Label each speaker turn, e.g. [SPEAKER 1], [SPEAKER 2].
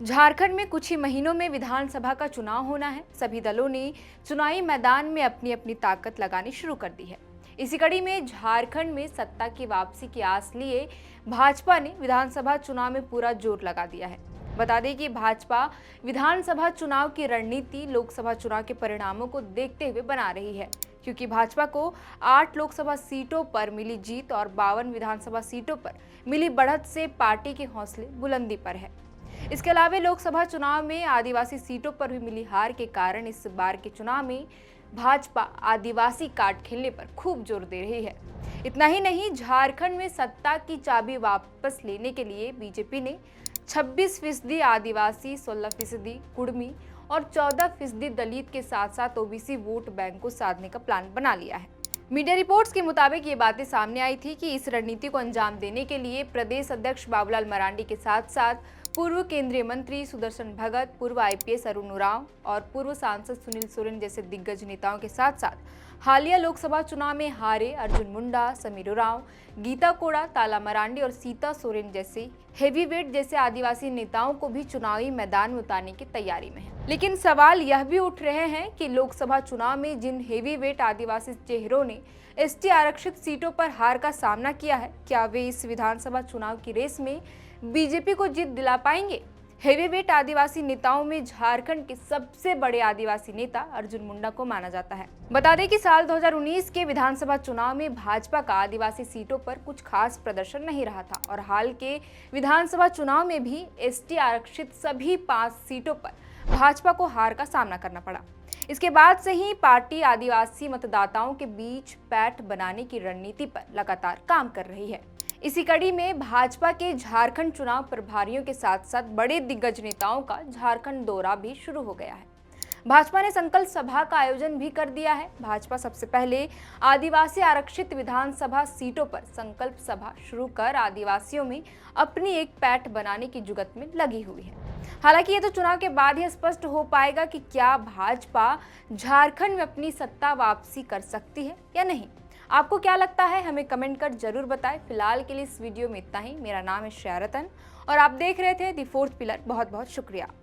[SPEAKER 1] झारखंड में कुछ ही महीनों में विधानसभा का चुनाव होना है। सभी दलों ने चुनावी मैदान में अपनी अपनी ताकत लगानी शुरू कर दी है। इसी कड़ी में झारखंड में सत्ता की वापसी की आस लिए भाजपा ने विधानसभा चुनाव में पूरा जोर लगा दिया है। बता दें कि भाजपा विधानसभा चुनाव की रणनीति लोकसभा चुनाव के परिणामों को देखते हुए बना रही है, क्योंकि भाजपा को 8 लोकसभा सीटों पर मिली जीत और 52 विधानसभा सीटों पर मिली बढ़त से पार्टी के हौसले बुलंदी पर है। इसके अलावा लोकसभा चुनाव में आदिवासी सीटों पर भी मिली हार के कारण इस बार के चुनाव में भाजपा आदिवासी कार्ड खेलने पर खूब जोर दे रही है। इतना ही नहीं, झारखंड में सत्ता की चाबी वापस लेने के लिए बीजेपी ने 26% आदिवासी, 16% कुड़मी और 14% दलित के साथ साथ ओबीसी वोट बैंक को साधने का प्लान बना लिया है। मीडिया रिपोर्ट्स के मुताबिक ये बातें सामने आई थी कि इस रणनीति को अंजाम देने के लिए प्रदेश अध्यक्ष बाबूलाल मरांडी के साथ साथ पूर्व केंद्रीय मंत्री सुदर्शन भगत, पूर्व आईपीएस अरुण उरांव और पूर्व सांसद सुनील सोरेन जैसे दिग्गज नेताओं के साथ साथ हालिया लोकसभा चुनाव में हारे अर्जुन मुंडा, समीर उरांव, गीता कोड़ा, ताला मरांडी और सीता सोरेन जैसे हेवीवेट जैसे आदिवासी नेताओं को भी चुनावी मैदान में उतारने की तैयारी में है। लेकिन सवाल यह भी उठ रहे हैं कि लोकसभा चुनाव में जिन हेवीवेट आदिवासी चेहरों ने एसटी आरक्षित सीटों पर हार का सामना किया है, क्या वे इस विधानसभा चुनाव की रेस में बीजेपी को जीत दिला पाएंगे? हेवीवेट आदिवासी नेताओं में झारखंड के सबसे बड़े आदिवासी नेता अर्जुन मुंडा को माना जाता है। बता दें कि साल 2019 के विधानसभा चुनाव में भाजपा का आदिवासी सीटों पर कुछ खास प्रदर्शन नहीं रहा था और हाल के विधानसभा चुनाव में भी एसटी आरक्षित सभी 5 सीटों पर भाजपा को हार का सामना करना पड़ा। इसके बाद से ही पार्टी आदिवासी मतदाताओं के बीच पैठ बनाने की रणनीति पर लगातार काम कर रही है। इसी कड़ी में भाजपा के झारखंड चुनाव प्रभारियों के साथ साथ बड़े दिग्गज नेताओं का झारखंड दौरा भी शुरू हो गया है। भाजपा ने संकल्प सभा का आयोजन भी कर दिया है। भाजपा सबसे पहले आदिवासी आरक्षित विधानसभा सीटों पर संकल्प सभा शुरू कर आदिवासियों में अपनी एक पैठ बनाने की जुगत में लगी हुई है। हालांकि ये तो चुनाव के बाद ही स्पष्ट हो पाएगा कि क्या भाजपा झारखंड में अपनी सत्ता वापसी कर सकती है या नहीं। आपको क्या लगता है, हमें कमेंट कर जरूर बताएं। फिलहाल के लिए इस वीडियो में इतना ही। मेरा नाम है श्रेया रतन और आप देख रहे थे दी फोर्थ पिलर। बहुत बहुत शुक्रिया।